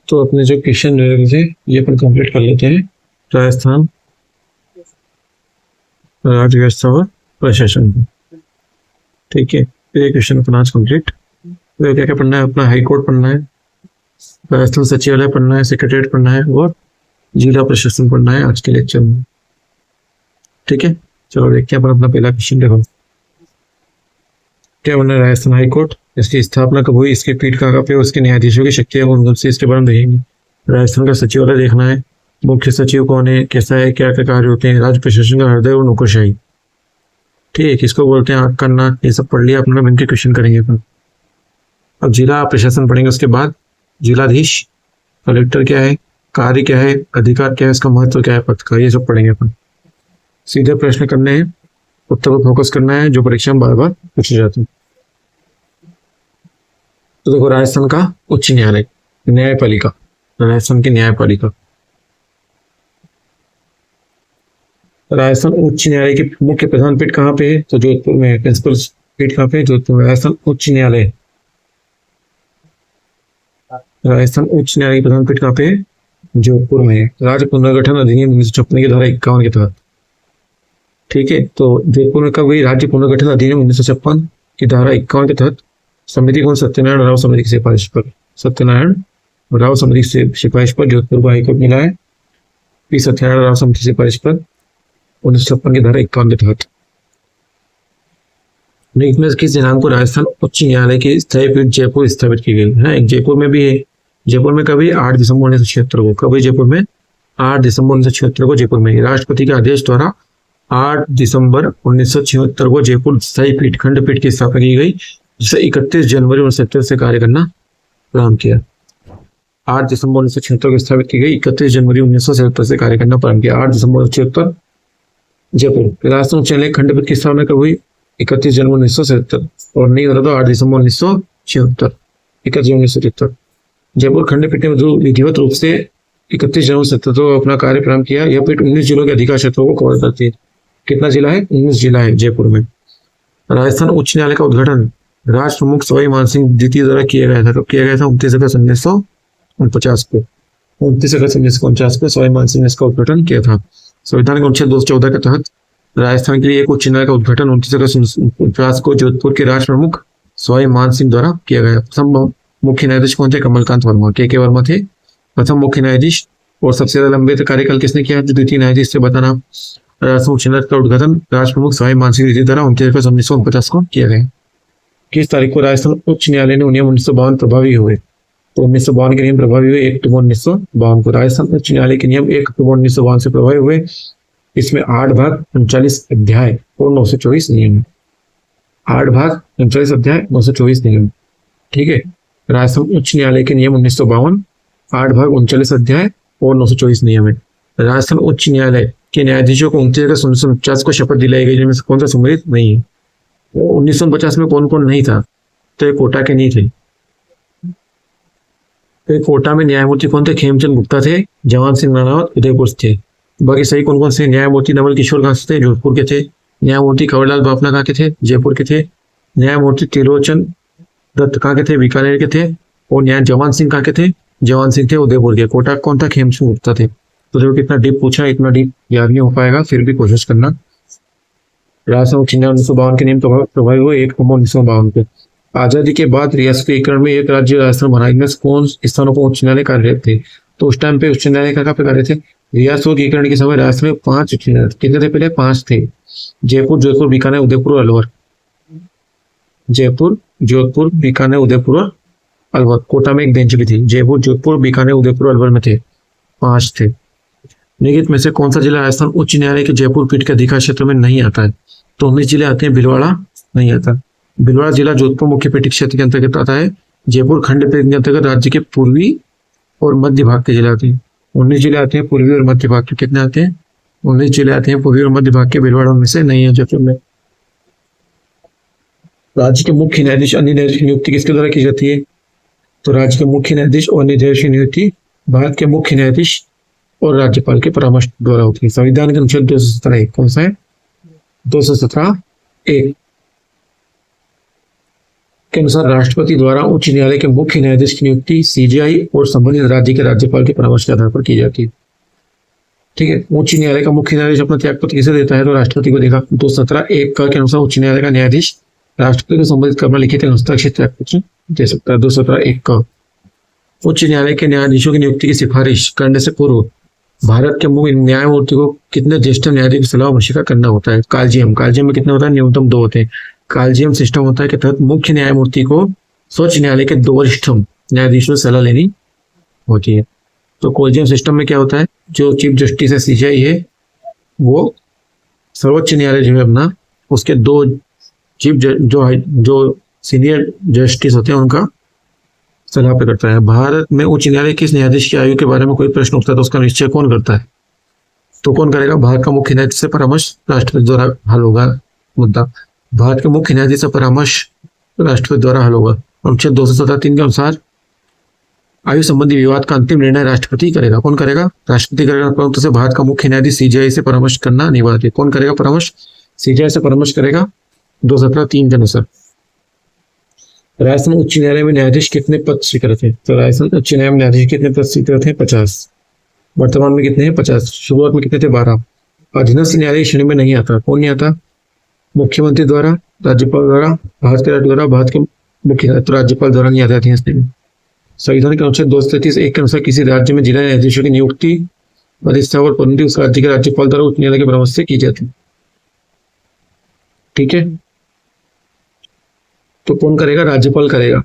तो अपने जो क्वेश्चन थे ये अपन कंप्लीट कर लेते हैं। राजस्थान राज्य व्यवस्था और प्रशासन। ठीक है, तो ये क्वेश्चन अपन आज कंप्लीट। तो क्या क्या पढ़ना है अपना? हाई कोर्ट पढ़ना है, राजस्थान सचिवालय पढ़ना है, सेक्रेटरीट पढ़ना है और जिला प्रशासन पढ़ना है आज के लेक्चर में। ठीक है, चलो देखते हैं अपन अपना पहला क्वेश्चन। देखो क्या बनना है? राजस्थान हाई कोर्ट, इसकी स्थापना कब हुई, इसकी पीठ कहाँ पे, उसके न्यायाधीशों की शक्तियां कौन सी, इसके बारे में देखेंगे। राजस्थान का सचिवालय देखना है, मुख्य सचिव कौन है, कैसा है, क्या क्या कार्य होते हैं, राज्य प्रशासन का हृदय और नौकरशाही। ठीक है, किसको बोलते हैं आंख करना, ये सब पढ़ लिया अपना। इनके क्वेश्चन करेंगे अपन। अब जिला प्रशासन पढ़ेंगे, उसके बाद जिलाधीश, कलेक्टर क्या है, कार्य क्या है, अधिकार क्या है, इसका महत्व क्या है पद का, ये सब पढ़ेंगे अपन। सीधे प्रश्न करने हैं, उत्तर पर फोकस करना है, जो परीक्षा में बार बार पूछे जाते हैं। तो देखो राजस्थान का उच्च न्यायालय, न्यायपालिका, राजस्थान की न्यायपालिका। राजस्थान उच्च न्यायालय की मुख्य प्रधान पीठ कहाँ पे है? तो जोधपुर में। प्रिंसिपल पीठ कहाँ पे? जोधपुर में। राजस्थान उच्च न्यायालय, राजस्थान उच्च न्यायालय की प्रधान पीठ कहाँ पे है? जोधपुर में है। राज्य पुनर्गठन अधिनियम 1956 की धारा 51 के तहत। ठीक है, तो जोधपुर में कब हुई? राज्य पुनर्गठन अधिनियम 1956 की धारा 51 के तहत। समिति कौन? सत्यनारायण राव समिति की सिफारिश पर, सत्यनारायण राव समिति की सिफारिश पर जोधपुर को हाईकोर्ट मिला है। पी सत्यनारायण राव समिति की सिफारिश पर 1956 की धारा 51 के तहत। में किस दिनांक को राजस्थान उच्च न्यायालय की स्थायी पीठ जयपुर स्थापित की गई है? एक जयपुर में भी है। जयपुर में कभी 8 दिसंबर 1976 को। कभी जयपुर में 8 दिसंबर 1976 को जयपुर में। राष्ट्रपति के आदेश द्वारा 8 दिसंबर 1976 को जयपुर स्थायी पीठ खंडपीठ की स्थापना की गई, जिसे 31 जनवरी 1977 से कार्य करना प्रारंभ किया। 8 दिसंबर 1976 को स्थापित की गई, 31 जनवरी 1977 से कार्य करना प्रारंभ किया। 8 दिसंबर 1976 जयपुर। राजस्थान उच्च न्यायालय खंडपीठ की स्थापना कब हुई? 31 जनवरी 1977, और नहीं होता तो 8 दिसंबर 1976, 31 जनवरी 1977। जयपुर खंडपीठ ने विधिवत रूप से 31 जनवरी 1977 को अपना कार्य प्रारंभ किया। यह पीठ 19 जिलों के अधिकार क्षेत्रों को कवर करती है। कितना जिला है? 19 जिला है जयपुर में। राजस्थान उच्च न्यायालय का उद्घाटन राष्ट्र प्रमुख सवाई मानसिंह द्वितीय द्वारा किया गया था। तो किया गया था 29 अगस्त 1949 को। 29 अगस्त 1949 को सवाई मानसिंह ने इसका उद्घाटन किया था। संविधान के अनुच्छेद 214 के तहत राजस्थान के लिए एक उच्च न्यायालय का उद्घाटन 29 अगस्त 1949 को जोधपुर के राष्ट्र प्रमुख सवाई मानसिंह द्वारा किया गया। प्रथम मुख्य न्यायाधीश कौन थे? कमलकांत वर्मा, के वर्मा थे प्रथम मुख्य न्यायाधीश। और सबसे ज्यादा लंबे कार्यकाल किसने किया? जो द्वितीय न्यायाधीश से बताना। राजस्थान उच्च न्यायालय का उद्घाटन राष्ट्र प्रमुख सवाई मानसिंह द्वारा 29 अगस्त 1949 को किया गया। किस तारीख को राजस्थान उच्च न्यायालय ने नियम 1952 प्रभावी हुए? तो 1952 के नियम प्रभावी हुए 1 अक्टूबर 1952 को। राजस्थान उच्च न्यायालय के नियम 1 अक्टूबर 1952 से प्रभावी हुए। इसमें 8 भाग 39 अध्याय और 924 नियम। 8 भाग 39 अध्याय 924 नियम। ठीक है, राजस्थान उच्च न्यायालय के नियम 1952, 8 भाग 39 अध्याय और 924 नियम है। राजस्थान उच्च न्यायालय के न्यायाधीशों को 29 अगस्त 1949 को शपथ दिलाई गई, जिनमें से कौन सा सम्मिलित नहीं है? 1950 में कौन कौन नहीं था? तो ये कोटा के नहीं थे। तो कोटा में न्यायमूर्ति कौन थे? खेमचंद गुप्ता थे। जवान सिंह राणावत उदयपुर थे। बाकी सही कौन कौन से? न्यायमूर्ति नवल किशोर कहाँ से थे? जोधपुर के थे। न्यायमूर्ति कंवरलाल बाफना कहाँ के थे? जयपुर के थे। न्यायमूर्ति त्रिलोचन दत्त कहाँ के थे? बीकानेर के थे। और न्याय जवान सिंह कहाँ के थे? जवान सिंह थे उदयपुर के। कोटा कौन था? खेमचंद गुप्ता थे। तो देखो कितना डीप पूछा, इतना डीप याद नहीं हो पाएगा, फिर भी कोशिश करना। राजस्थान उच्च न्यायालय 1952 के नियम प्रभावी हुए 1 अक्टूबर 1952 को। आजादी के बाद रियासत के एकीकरण में एक राज्य राजस्थान बनाए गए। कौन स्थानों पर उच्च न्यायालय कार्यरत थे? तो उस टाइम पे उच्च न्यायालय कहाँ पे कार्य थे? रियासतों के एकीकरण के समय राजस्थान में 5 उच्च न्यायालय। कितने थे? पहले 5 थे। जयपुर, जोधपुर, बीकानेर, उदयपुर और अलवर। जयपुर, जोधपुर, बीकानेर, उदयपुर और अलवर। कोटा में एक बेंच भी थी। जयपुर, जोधपुर, बीकानेर, उदयपुर, अलवर में थे 5 थे। निम्नलिखित में से कौन सा जिला राजस्थान उच्च न्यायालय के जयपुर पीठ के अधिकार क्षेत्र में नहीं आता है? तो 19 जिले आते हैं। भिलवाड़ा नहीं आता। भिलवाड़ा जिला जोधपुर मुख्य पीठ क्षेत्र के अंतर्गत आता है। जयपुर खंडपीठ के अंतर्गत राज्य के पूर्वी और मध्य भाग के जिले आते हैं। 19 जिले आते हैं पूर्वी और मध्य भाग के। कितने आते हैं? 19 जिले आते हैं पूर्वी और मध्य भाग के। भिलवाड़ा में से नहीं है जयपुर में। राज्य के मुख्य न्यायाधीश अन्य न्यायाधीश की नियुक्ति किसके द्वारा की जाती है? तो राज्य के मुख्य न्यायाधीश और अन्य न्यायाधीश की नियुक्ति भारत के मुख्य न्यायाधीश और राज्यपाल के परामर्श द्वारा होती है। संविधान के अनुच्छेद 217 कौन सा है? 217 एक। के अनुसार राष्ट्रपति द्वारा उच्च न्यायालय के मुख्य न्यायाधीश की नियुक्ति सीजेआई और संबंधित राज्य के राज्यपाल के परामर्श के आधार पर की जाती है। ठीक है, उच्च न्यायालय का मुख्य न्यायाधीश अपना त्यागपत्र किसे देता है? तो राष्ट्रपति को देगा। 217(1) के अनुसार उच्च न्यायालय का न्यायाधीश राष्ट्रपति को संबंधित करना लिखित हस्ताक्षरित त्यागपत्र दे सकता है। 217(1) उच्च न्यायालय के न्यायाधीशों की नियुक्ति की सिफारिश करने से पूर्व भारत के मुख्य न्यायमूर्ति को कितने ज्येष्ठ न्यायाधीश की सलाह मशविरा करना होता है? कॉलेजियम में कितने होता है? न्यूनतम 2 होते हैं। कॉलेजियम सिस्टम होता है के तहत मुख्य न्यायमूर्ति को सर्वोच्च न्यायालय के 2 वरिष्ठतम न्यायाधीशों से सलाह लेनी होती है। तो कॉलेजियम सिस्टम में क्या होता है? जो चीफ जस्टिस है सीजेआई है, वो सर्वोच्च न्यायालय जो है अपना उसके 2 चीफ जो सीनियर जस्टिस होते हैं उनका सलाह पे करता है। भारत में उच्च न्यायालय किस न्यायाधीश की आयु के बारे में कोई प्रश्न उठता है तो उसका निश्चय कौन करता है? तो कौन करेगा? भारत का मुख्य न्यायाधीश से परामर्श राष्ट्रपति द्वारा हल होगा मुद्दा। भारत के मुख्य न्यायाधीश से परामर्श राष्ट्रपति द्वारा हल होगा। अनुच्छेद 217(3) के अनुसार आयु संबंधी विवाद का अंतिम निर्णय राष्ट्रपति करेगा। कौन करेगा? राष्ट्रपति करेगा। परंतु से भारत का मुख्य न्यायाधीश सीजेआई से परामर्श करना अनिवार्य है। कौन करेगा परामर्श? सीजेआई से परामर्श करेगा 217(3) के अनुसार। राजस्थान उच्च न्यायालय में न्यायाधीश कितने पद स्वीकृत थे? तो राजस्थान उच्च न्यायालय में न्यायाधीश कितने पद स्वीकृत हैं? 50। वर्तमान में कितने हैं? 50। शुरुआत में कितने थे? 12। अधीनस्थ न्यायालय श्रेणी में नहीं आता। कौन नहीं आता? मुख्यमंत्री द्वारा, राज्यपाल द्वारा, भारत के राज्य द्वारा, भारत के मुख्य तो राज्यपाल द्वारा नहीं आता अधीनस्थ न्यायालय। संविधान के अनुच्छेद 233(1) के अनुसार किसी राज्य में जिला न्यायाधीशों की नियुक्ति अधिस्थावर पदोन्नति उस राज्य के राज्यपाल द्वारा उच्च न्यायालय के परामर्श से की जाती है। ठीक है, तो कौन करेगा? राज्यपाल करेगा।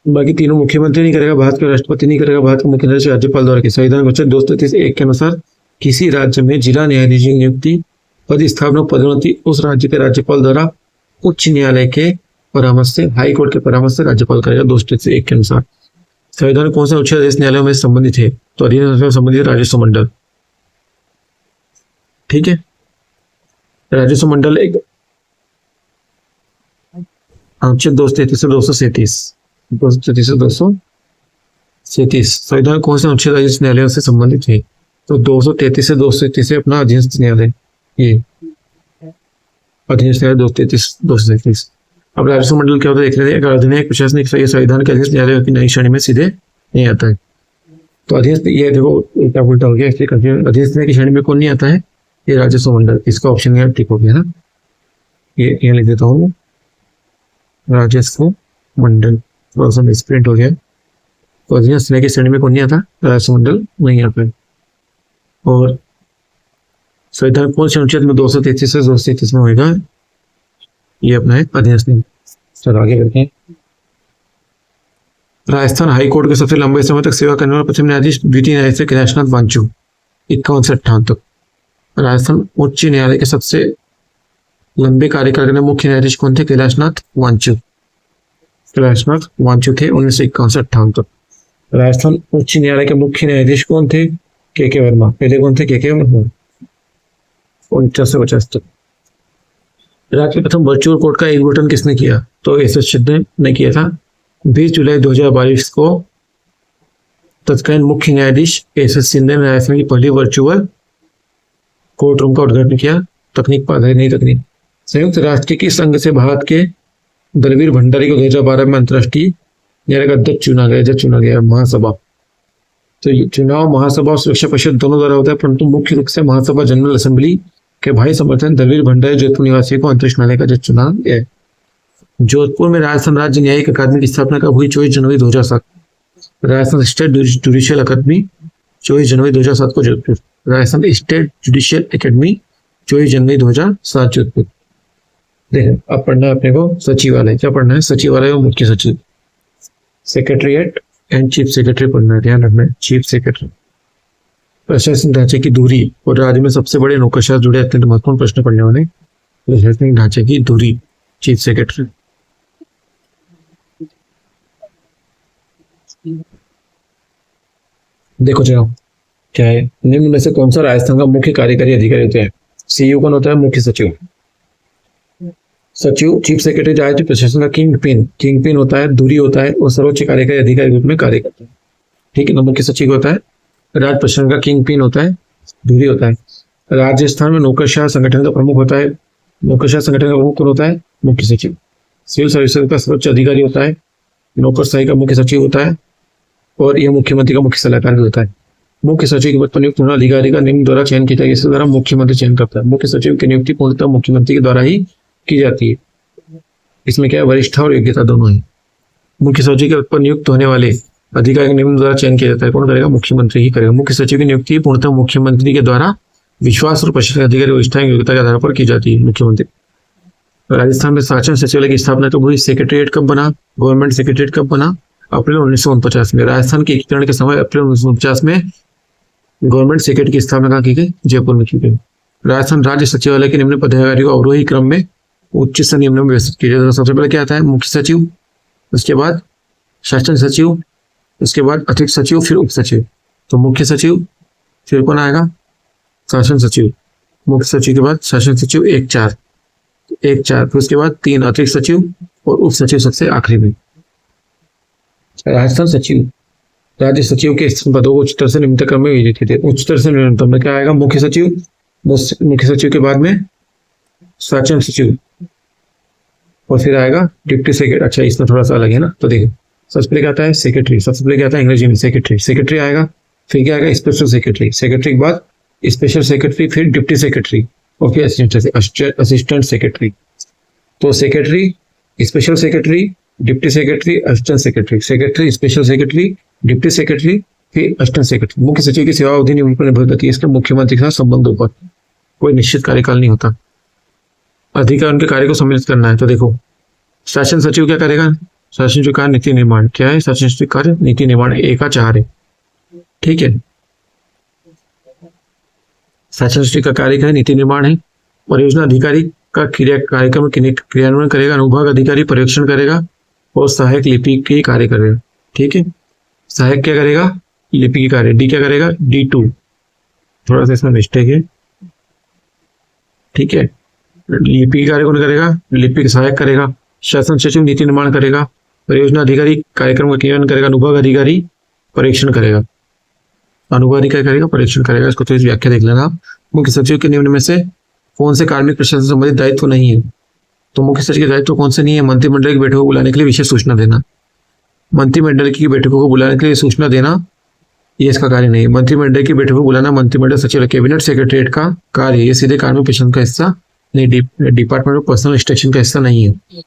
बाकी तीनों मुख्यमंत्री नहीं करेगा, भारत के राष्ट्रपति नहीं करेगा, भारत के मुख्य न्यायाधीश राज्यपाल द्वारा की। संविधान अनुच्छेद 233(1) के अनुसार किसी राज्य में जिला न्यायाधीश की नियुक्ति पद स्थापना पदोन्नति उस राज्य के राज्यपाल द्वारा उच्च न्यायालय के परामर्श से, हाई कोर्ट के परामर्श से राज्यपाल करेगा। 233(1) के अनुसार संविधान में कौन सा उच्च न्यायालयों में संबंधित है? तो अधीन संबंधित राजस्व मंडल। ठीक है, राजस्व मंडल एक अनुच्छेद 233 से 237 संविधान कौन से अनुच्छेद अधीनस्थ न्यायालयों से संबंधित है? तो 233 से 237 से अपना अधीनस्थ न्यायालय, ये अधीनस्थ न्यायालय 233। अब राजस्व मंडल क्या होता है देख लेते हैं। अगर अधिनियम प्रशासनिक संविधान के अधीनस्थ न्यायालयों की नई श्रेणी में सीधे नहीं आता है। तो अधीनस्थ, ये देखो उल्टा पुल्टा हो गया, इसलिए अधीनस्थ न्याय की श्रेणी में कौन नहीं आता है? ये राजस्व मंडल। इसका ऑप्शन यहाँ ठीक हो गया ना, ये यहाँ लिख देता हूँ, राजस्व मंडल। थोड़ा सा मिसप्रिंट हो गया। तो अधीनस्थ न्याय की श्रेणी में कौन नहीं आता? राजस्व मंडल नहीं आता है। और संविधान कौन से अनुच्छेद में 233 से 233 में होगा? ये अपना है अधीनस्थ न्याय। चलो आगे करते हैं। राजस्थान हाईकोर्ट के सबसे लंबे समय तक सेवा करने वाले प्रथम न्यायाधीश द्वितीय न्यायाधीश कैलाशनाथ वांचू 51 से 58 तक। राजस्थान उच्च न्यायालय के सबसे लंबे कार्यकाल के मुख्य न्यायाधीश कौन थे? कैलाशनाथ वांचू थे 1951 से 58 तक। राजस्थान उच्च न्यायालय के मुख्य न्यायाधीश कौन थे? के वर्मा। पहले कौन थे? के वर्मा 49 से 50 तक। राज्य के प्रथम वर्चुअल कोर्ट का उद्घाटन किसने किया? तो एस शिंदे ने किया था। 20 जुलाई 2022 को तत्कालीन मुख्य न्यायाधीश एस शिंदे ने राजस्थान की पहली वर्चुअल कोर्ट रूम का उद्घाटन किया। तकनीक पर आधारित नई तकनीक। संयुक्त राष्ट्र के संघ से भारत के दलवीर भंडारी को 2012 में अंतर्राष्ट्रीय न्यायालय का अध्यक्ष चुना गया महासभा। तो चुनाव महासभा और सुरक्षा परिषद दोनों द्वारा होता है, परंतु मुख्य रूप से महासभा जनरल असेंबली के भाई समर्थन दलवीर भंडारी जोधपुर निवासी को अंतरिक्ष न्यायालय का जज चुना गया। जोधपुर में राजस्थान राज्य न्यायिक अकादमी की स्थापना कब हुई? 24 जनवरी 2007। राजस्थान स्टेट जुडिशियल अकादमी 24 जनवरी 2007 को Jodhpur. Rajasthan state judicial academy 24 जनवरी 2007 जोधपुर। देखो अब पढ़ना है अपने को सचिवालय। क्या पढ़ना है? सचिवालय और मुख्य सचिव, सेक्रेटरीट एंड चीफ सेक्रेटरी पढ़ना है। ध्यान रखना है, चीफ सेक्रेटरी। प्रशासनिक ढांचे की दूरी और राज्य में सबसे बड़े नौकरशाह जुड़े अत्यंत महत्वपूर्ण प्रश्न पढ़ने वाले। प्रशासनिक ढांचे की दूरी, चीफ सेक्रेटरी। देखो चलो क्या है, निम्न में से कौन सा राजस्थान का मुख्य कार्यकारी अधिकारी होता है? सीईओ कौन होता है? मुख्य सचिव। सचिव चीफ सेक्रेटरी राज्य प्रशासन का किंग पिन होता है, दूरी होता है और सर्वोच्च कार्यकारी अधिकारी के रूप में कार्य करता है। ठीक है ना, मुख्य सचिव होता है, राज्य प्रशासन का किंग पिन होता है, दूरी होता है। राजस्थान में नौकरशाह संगठन का प्रमुख होता है। नौकरशाह संगठन का प्रमुख कौन होता है? मुख्य सचिव। सिविल सर्विसेज का सर्वोच्च अधिकारी होता है। नौकरशाही का मुख्य सचिव होता है और यह मुख्यमंत्री का मुख्य सलाहकार भी होता है। मुख्य सचिव के पद पर नियुक्त होने वाले अधिकारी का निम्न द्वारा चयन किया जाएगा। इसके द्वारा मुख्यमंत्री चयन करता है। मुख्य सचिव की नियुक्ति पूर्णतः मुख्यमंत्री के द्वारा ही की जाती है। इसमें क्या है? वरिष्ठता और योग्यता दोनों है। मुख्य सचिव के पद पर नियुक्त होने वाले अधिकारी का निम्न द्वारा चयन किया जाता है। कौन करेगा? मुख्यमंत्री ही करेगा। मुख्य सचिव की नियुक्ति पूर्णतः मुख्यमंत्री के द्वारा विश्वास और प्रशिक्षण अधिकारी वरिष्ठता योग्यता के आधार पर की जाती है। मुख्यमंत्री। राजस्थान में शासन सचिवालय की स्थापना तो हुई। सेक्रेटरीट कब बना? गवर्नमेंट सेक्रेटरीट कब बना? अप्रैल 1949 में। राजस्थान के एकीकरण के समय अप्रैल 1949 में गवर्नमेंट सेक्रेटरी की स्थापना कहाँ की गई? जयपुर में की गई। राजस्थान राज्य सचिवालय के निम्न पदाधिकारियों को अवरोही क्रम में उच्च स्तरीय नियमों में व्यवस्थित किया जाता है। सबसे पहले क्या आता है? मुख्य सचिव, उसके बाद शासन सचिव, उसके बाद अतिरिक्त सचिव, फिर उप सचिव। तो मुख्य सचिव, फिर कौन आएगा? शासन सचिव। मुख्य सचिव के बाद शासन सचिव 1-4, फिर उसके बाद 3 अतिरिक्त सचिव और उप सचिव सबसे आखिरी में। राजस्थान सचिव राज्य सचिव के पदों को उच्चतर से निम्नतम क्रम में विभाजित किए थे। उच्चतर से निम्नतम में क्या आएगा? मुख्य सचिव, मुख्य सचिव के बाद में शासन सचिव और फिर आएगा डिप्टी सेक्रेटरी। अच्छा, इसमें थोड़ा सा अलग है ना। तो देखिए, सबसे पहले क्या आता है? सेक्रेटरी। सबसे पहले क्या आता है? अंग्रेजी में सेक्रेटरी आएगा। फिर क्या आएगा? Special secretary. सेक्रेटरी के बाद स्पेशल सेक्रेटरी, फिर डिप्टी सेक्रेटरी और फिर असिस्टेंट सेक्रेटरी। तो secretary, special secretary, deputy secretary, assistant secretary, secretary, special secretary, deputy secretary, फिर असिस्टेंट सेक्रेटरी। मुख्य सचिव की सेवा अवधि निम्न पर निर्भर करती है इसके मुख्यमंत्री के साथ संबंधों पर। कोई निश्चित कार्यकाल नहीं होता। अधिकार उनके कार्य को सम्मिलित करना है। तो देखो, शासन सचिव क्या करेगा? शासन सचिव कार्य नीति निर्माण। क्या है शासन सचिव कार्य? नीति निर्माण। 1-4 है, ठीक है। शासन सचिव का कार्य क्या है? नीति निर्माण है। परियोजना अधिकारी का कार्यक्रम क्रियान्वयन करेगा। अनुभाग अधिकारी पर्यवेक्षण करेगा और सहायक लिपिक के कार्य करेगा, ठीक है। सहायक क्या करेगा? लिपि की कार्य। डी क्या करेगा? D2, थोड़ा सा इसमें मिस्टेक है, ठीक है। लिपि की कार्य कौन करेगा? लिपि सहायक करेगा। शासन सचिव नीति निर्माण करेगा। परियोजना अधिकारी कार्यक्रम का क्रियान्वयन करेगा। अनुभाग अधिकारी परीक्षण करेगा। अनुभाग अधिकारी करेगा, परीक्षण करेगा। इसको तो इस व्याख्या देख लेना। मुख्य सचिव के निम्न में से कौन से कार्मिक प्रशासन से संबंधित दायित्व नहीं है? तो मुख्य सचिव के दायित्व कौन से नहीं है? मंत्रिमंडल की बैठकों को बुलाने के लिए विशेष सूचना देना। मंत्रिमंडल की बैठकों को बुलाने के लिए सूचना देना ये इसका कार्य नहीं है। मंत्रिमंडल की बैठकों को बुलाना मंत्रिमंडल सचिव कैबिनेट सेक्रेटरीट का कार्य है। ये सीधे कार्मिक प्रशासन का हिस्सा नहीं, डिपार्टमेंट ऑफ पर्सनल इंस्ट्रक्शन का हिस्सा नहीं है।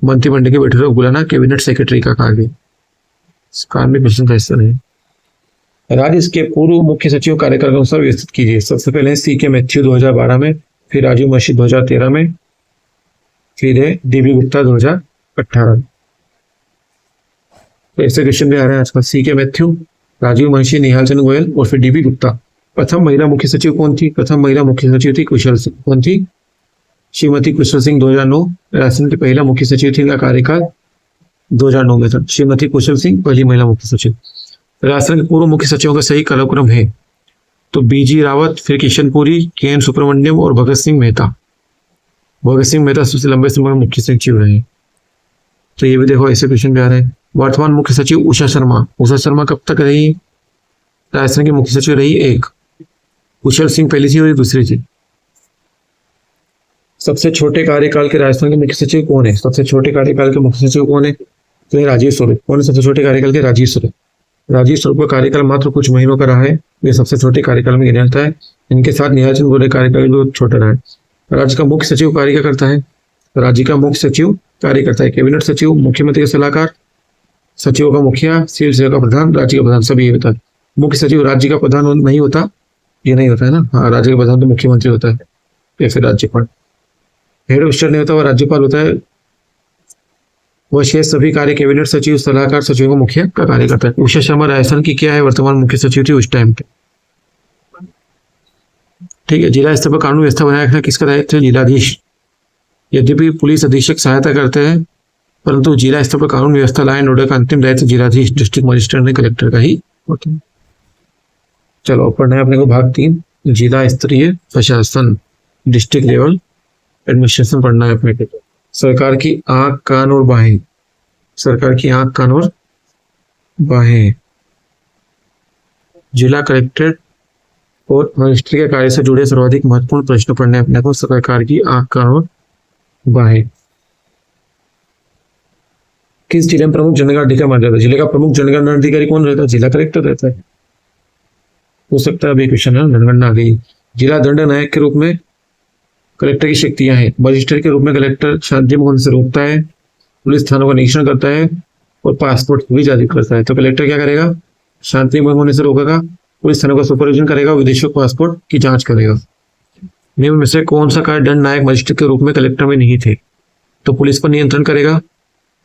मंत्रिमंडल की बैठकों को बुलाना कैबिनेट सेक्रेटरी का कार्य है, कार्मिक प्रशासन का हिस्सा नहीं। राज्य के पूर्व मुख्य सचिव कार्यकाल के अनुसार व्यवस्थित कीजिए। सबसे पहले C.K. मैथ्यू 2012 में, फिर राजीव महिषी 2013 में, फिर है D.B. गुप्ता 2018 में। तो ऐसे क्वेश्चन भी आ रहे हैं आजकल। C.K. मैथ्यू, राजीव महिषी, निहाल चंद्र गोयल और फिर D.B. गुप्ता। प्रथम महिला मुख्य सचिव कौन थी? प्रथम महिला मुख्य सचिव थी कुशल सिंह। कौन थी? श्रीमती कुशल सिंह 2009। राजस्थान की पहला मुख्य सचिव थी, इनका कार्यकाल 2009 में था। श्रीमती कुशल सिंह पहली महिला मुख्य सचिव। राजस्थान के पूर्व मुख्य सचिवों का सही कालक्रम है तो B.G. रावत, फिर किशनपुरी, K.N. सुब्रमण्यम और भगत सिंह मेहता। भगत सिंह मेहता सबसे लंबे समय मुख्य सचिव रहे। तो ये भी देखो, ऐसे क्वेश्चन भी आ रहे हैं। वर्तमान मुख्य सचिव उषा शर्मा। उषा शर्मा कब तक रही? राजस्थान की मुख्य सचिव रही 1। कुशल सिंह पहली थी और दूसरी थी। सबसे छोटे कार्यकाल के राजस्थान के मुख्य सचिव कौन है? सबसे छोटे कार्यकाल के मुख्य सचिव कौन है? तो ये राजीव स्वरूप। कौन है सबसे छोटे कार्यकाल के? राजीव स्वरूप। राजीव स्वरूप का कार्यकाल मात्र कुछ महीनों का रहा है, ये सबसे छोटे कार्यकाल में गिना जाता है। इनके साथ निहाल चंद्र गोयल कार्यकाल जो छोटा रहा है। राज्य का मुख्य सचिव कार्य क्या करता है? राज्य का मुख्य सचिव कार्य करता है कैबिनेट सचिव, मुख्यमंत्री का सलाहकार, सचिवों का मुखिया, सिविल सेवा का प्रधान, राज्य का प्रधान, सभी ये होता है। मुख्य सचिव राज्य का प्रधान नहीं होता, ये नहीं होता है ना। हाँ, राज्य का प्रधान तो मुख्यमंत्री होता है या फिर राज्यपाल। हेड ऑफ स्टेट नहीं होता, वह राज्यपाल होता है। वह शेष सभी कार्य कैबिनेट सचिव, सलाहकार, सचिवों का मुखिया का कार्य करता है। उषा शर्मा राजस्थान की क्या है? वर्तमान मुख्य सचिव थी उस टाइम पे, ठीक है। जिला स्तर पर कानून व्यवस्था बनाए रखना किसका दायित्व है? जिलाधीश। यद्यपि पुलिस अधीक्षक सहायता करते हैं, परंतु जिला स्तर पर कानून व्यवस्था लाइन ऑर्डर का अंतिम दायित्व जिलाधीश, डिस्ट्रिक्ट मजिस्ट्रेट ने कलेक्टर का ही होता है। चलो पढ़ना है अपने को भाग 3, जिला स्तरीय प्रशासन, डिस्ट्रिक्ट लेवल एडमिनिस्ट्रेशन पढ़ना है अपने को। सरकार की आंख, कान और बाहें। सरकार की आंख, कान और बाहें। जिला कलेक्ट्रेट और मजिस्ट्रेट के कार्य से जुड़े सर्वाधिक महत्वपूर्ण प्रश्न पढ़ने अपने को सरकार की आंख कान और बाहें। किस जिले में प्रमुख जनगणना माना जाता है? जिले का प्रमुख जनगणना अधिकारी कौन रहता है? जिला कलेक्टर रहता है। हो सकता है अभी क्वेश्चन है, जनगणना आ गई। जिला दंड नायक के रूप में कलेक्टर की शक्तियां हैं। मजिस्ट्रेट के रूप में कलेक्टर शांतिपूर्ण होने से रोकता है, पुलिस थानों का निरीक्षण करता है और पासपोर्ट भी जारी करता है। तो कलेक्टर क्या करेगा? शांतिपूर्ण होने से रोकेगा, पुलिस थानों का सुपरविजन करेगा, विदेशियों पासपोर्ट की जांच करेगा। नियम में से कौन सा कार्य दंड नायक मजिस्ट्रेट के रूप में कलेक्टर में नहीं थे? तो पुलिस पर नियंत्रण करेगा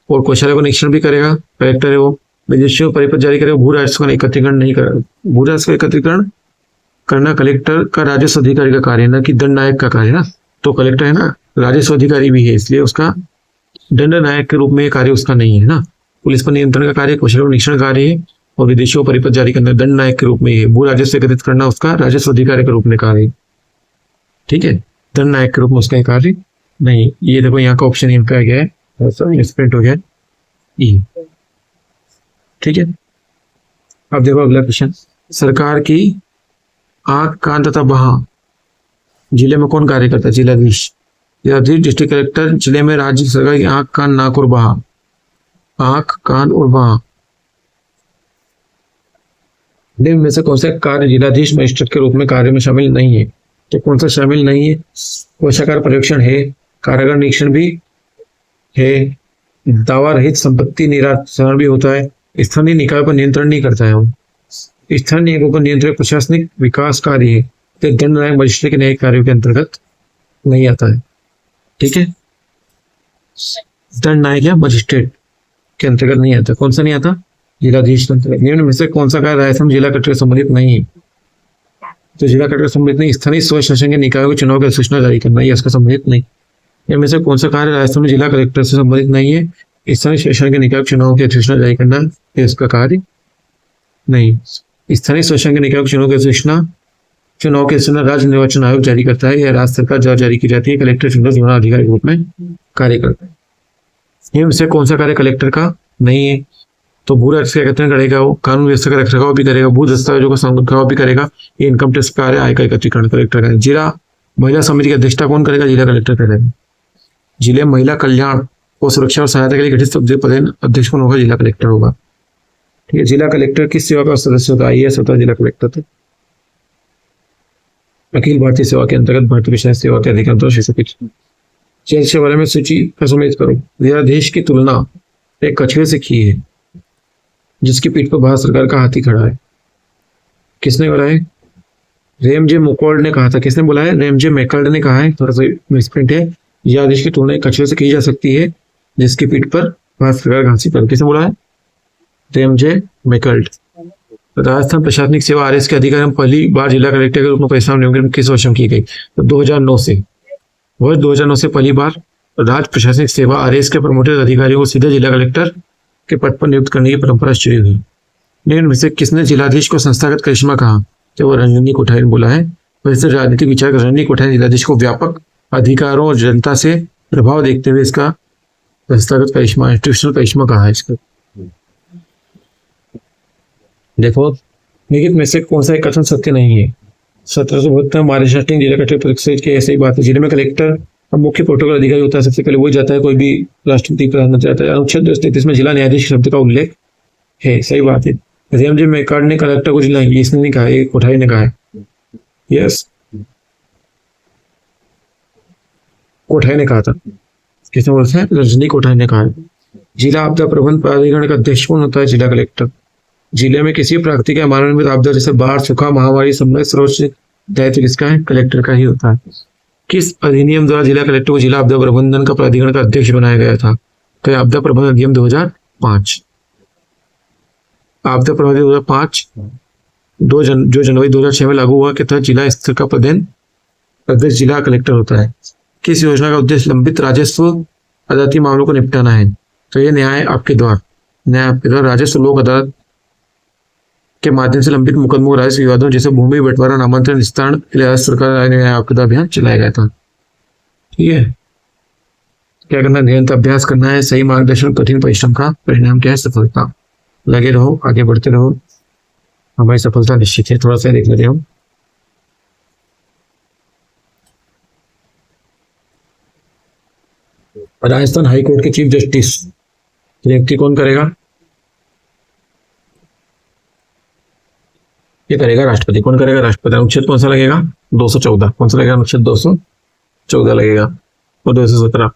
और कौशल का निरीक्षण भी करेगा। कलेक्टर है वो विदेशियों परिपत्र जारी करेगा, भू राजस्व का एकत्रीकरण नहीं करेगा। भू राजस्व का एकत्रीकरण करना कलेक्टर का राजस्व अधिकारी का कार्य है, ना कि दंड नायक का कार्य है ना। तो कलेक्टर है ना राजस्व अधिकारी भी है, इसलिए उसका दंड नायक के रूप में कार्य उसका नहीं है ना। पुलिस पर नियंत्रण का कार्य, कौशल निरीक्षण कार्य है और विदेशियों परिपत्र जारी करना दंड नायक के रूप में है। भू राजस्व एकत्रित करना उसका राजस्व अधिकारी के रूप में कार्य है, ठीक है। दंड नायक के रूप में उसका कार्य नहीं। ये देखो यहाँ का ऑप्शन इनका गया है, प्रिंट हो गया ई, ठीक है। अब देखो अगला क्वेश्चन, सरकार की आंख कान तथा बाह जिले में कौन कार्य करता है? जिलाधीश। जिलाधीश डिस्ट्रिक्ट कलेक्टर जिले में राज्य सरकार की आंख कान नाक और बाह, आंख कान और बाह निम्न में से कौन सा कार्य जिलाधीश मजिस्ट्रेट के रूप में कार्य में शामिल नहीं है? तो कौन सा शामिल नहीं है? कोषागार पर्यवेक्षण है, कारागार निरीक्षण भी है, दावा रहित संपत्ति निराकरण भी होता है, स्थानीय निकाय पर नियंत्रण नहीं करता है। वो स्थानीय निकायों पर नियंत्रण प्रशासनिक विकास कार्य है, तो दंड नायक मजिस्ट्रेट के न्यायिक कार्यों के अंतर्गत नहीं आता है, ठीक है। दंड नायक या मजिस्ट्रेट के अंतर्गत नहीं आता। कौन सा नहीं आता? जिलाधीश के अंतर्गत। निम्न में से कौन सा कार्य राजस्थान जिला कलेक्टर से संबंधित नहीं है? तो जिला कलेक्टर संबंधित नहीं। स्थानीय स्वयं शासन के निकायों के चुनाव की सूचना जारी करना, ये इसका संबंधित नहीं। इनमें से कौन सा कार्य राजस्थान में जिला कलेक्टर से संबंधित नहीं है? स्थानीय शासन के निकाय चुनाव की अधिसूचना जारी करना, इसका कार्य नहीं। स्थानीय शासन के निकाय चुनाव की अधिसूचना राज्य निर्वाचन आयोग जारी करता है या राज्य सरकार द्वारा जारी की जाती है। कलेक्टर चुनाव अधिकारी के रूप में कार्य करता है। इनमें से कौन सा कार्य कलेक्टर का नहीं है? तो भू राजस्व का एकत्रीकरण करेगा, वो कानून व्यवस्था का रखरखाव भी करेगा, भू दस्तावेजों का संरक्षण भी करेगा, ये इनकम टैक्स कार्य, आय का एकत्रीकरण कलेक्टर करेगा। जिला महिला समिति की अध्यक्षता कौन करेगा? जिला कलेक्टर करेगा। जिले महिला कल्याण और सुरक्षा और सहायता के लिए गठित पद अध्यक्ष कौन होगा? जिला कलेक्टर होगा, ठीक है। जिला कलेक्टर किस सेवा का सदस्य होता है? IAS होता है जिला कलेक्टर। तो अखिल भारतीय सेवा के अंतर्गत भारतीय विशेष सेवा के अधिकार चेंज के बारे में सूची का समेत करो। जिलाधीश की तुलना एक कछुए से की है जिसकी पीठ पर भारत सरकार का हाथी खड़ा है। किसने बोला है? रेमजे मैकॉर्ड ने कहा था। किसने बोला है? रेमजे मैकॉर्ड ने कहा है, थोड़ा सा मिसप्रिंट है। जिलाधीश की तुलना एक कछुए से की जा सकती है जिसकी पीठ पर भारत सरकार का हाथी पर। किसने बोला है? रेमजे मैकॉर्ड। राजस्थान प्रशासनिक सेवा RS के अधिकारी पहली बार जिला कलेक्टर के रूप में परिश्रम नियुक्ति किस वर्ष में की गई? तो 2009 से। वर्ष 2009 से पहली बार राज्य प्रशासनिक सेवा RS के प्रमोटेड अधिकारियों को सीधे जिला कलेक्टर के पद पर नियुक्त करने की परंपरा शुरू हुई। निम्न में से किसने जिलाधीश को संस्थागत करिश्मा कहा? तो वो रंजनी कोठारी ने बोला है। वैसे राजनीतिक विचारक रंजनी कोठारी जिलाधीश को व्यापक अधिकारों और जनता से प्रभाव देखते हुए इसका संस्थागत करिश्मा, इंस्टीट्यूशनल करिश्मा कहा है इसका। देखो निहित में से कौन सा एक कथन सत्य नहीं है? 1772 महाराष्ट्र जिला कलेक्टर परिषद की ऐसी बात है। जिले में कलेक्टर मुख्य प्रोटोकॉल अधिकारी होता है, सबसे पहले वही जाता है, कोई भी राष्ट्रपति प्रधानमंत्री जाता है। अनुच्छेद 233 में जिला न्यायाधीश शब्द का उल्लेख है, सही बात है। रेमजे मैकॉर्ड ने कलेक्टर को जिला, इसने नहीं कहा, ये कोठारी ने कहा है। यस, कोठारी ने कहा था। किसने बोलते हैं? रजनी कोठारी ने कहा है। जिला आपदा प्रबंधन प्राधिकरण का अध्यक्ष कौन होता है? जिला कलेक्टर। जिले में किसी प्राकृतिक या मानव आपदा जैसे बाढ़, सूखा, महामारी संबंधित सर्वोच्च दायित्व किसका है? कलेक्टर का ही होता है। किस अधिनियम द्वारा जिला कलेक्टर को जिला आपदा प्रबंधन का प्राधिकरण का अध्यक्ष बनाया गया था? तो आपदा प्रबंधन अधिनियम 2005। आपदा प्रबंधन 2005 जो जनवरी 2006 में लागू हुआ के तहत जिला स्तर का पदेन अध्यक्ष जिला कलेक्टर होता है। किस योजना का उद्देश्य लंबित राजस्व अदालती मामलों को निपटाना है? तो ये न्याय आपके द्वार राजस्व लोक अदालत के माध्यम से लंबित मुकदमों, राजस्व विवादों जैसे भूमि बंटवारा, नामांतरण, विस्तारण के लिए सरकार न्याय आपदा अभियान चलाया गया था। ठीक है, क्या करना? निरंतर अभ्यास करना है, सही मार्गदर्शन, कठिन परिश्रम का परिणाम क्या है? सफलता। लगे रहो, आगे बढ़ते रहो, हमारी सफलता निश्चित है। थोड़ा सा देख लेते हो। राजस्थान हाई कोर्ट के चीफ जस्टिस नियुक्ति कौन करेगा? ये करेगा राष्ट्रपति। कौन करेगा? राष्ट्रपति। अनुच्छेद कौन सा लगेगा? 214। कौन सा लगेगा? अनुच्छेद 214 लगेगा। और 217।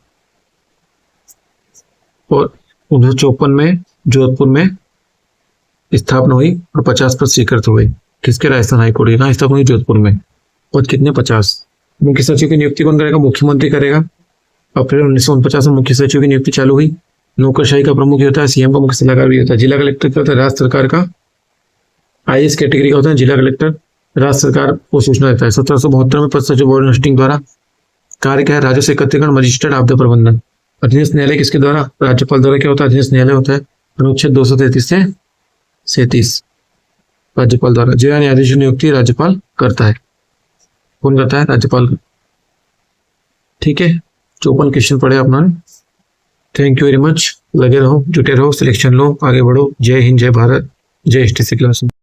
और 1954 में जोधपुर में स्थापना हुई और 50 पद स्वीकृत हुए। किसके? राजस्थान हाईकोर्ट की। कहाँ स्थापना हुई? जोधपुर में। पद कितने? 50। मुख्य सचिव की नियुक्ति कौन करेगा? मुख्यमंत्री करेगा। अप्रैल 1949 में मुख्य सचिव की नियुक्ति चालू हुई। नौकरशाही का प्रमुख होता है, सीएम का मुख्य सलाहकार भी होता है। जिला कलेक्टर क्या होता है? राज्य सरकार का आईएएस कैटेगरी का होता है जिला कलेक्टर, राज्य सरकार को सूचना देता है। 1772 में पद सचिव बोर्ड हस्टिंग द्वारा। कार्य क्या है? राजस्व एकत्रीकरण, मजिस्ट्रेट, आपदा प्रबंधन। अधीनस्थ न्यायालय किसके द्वारा? राज्यपाल द्वारा। क्या होता है? अधीनस्थ न्यायालय होता है अनुच्छेद 233 से 37 राज्यपाल द्वारा। जिला न्यायाधीश की नियुक्ति राज्यपाल करता है। कौन करता है? राज्यपाल। ठीक है, 54 क्वेश्चन पढ़े अपना। Thank you very much. लगे रहो, जुटे रहो, सिलेक्शन लो, आगे बढ़ो। जय हिंद, जय भारत, जय एसटीसी क्लास।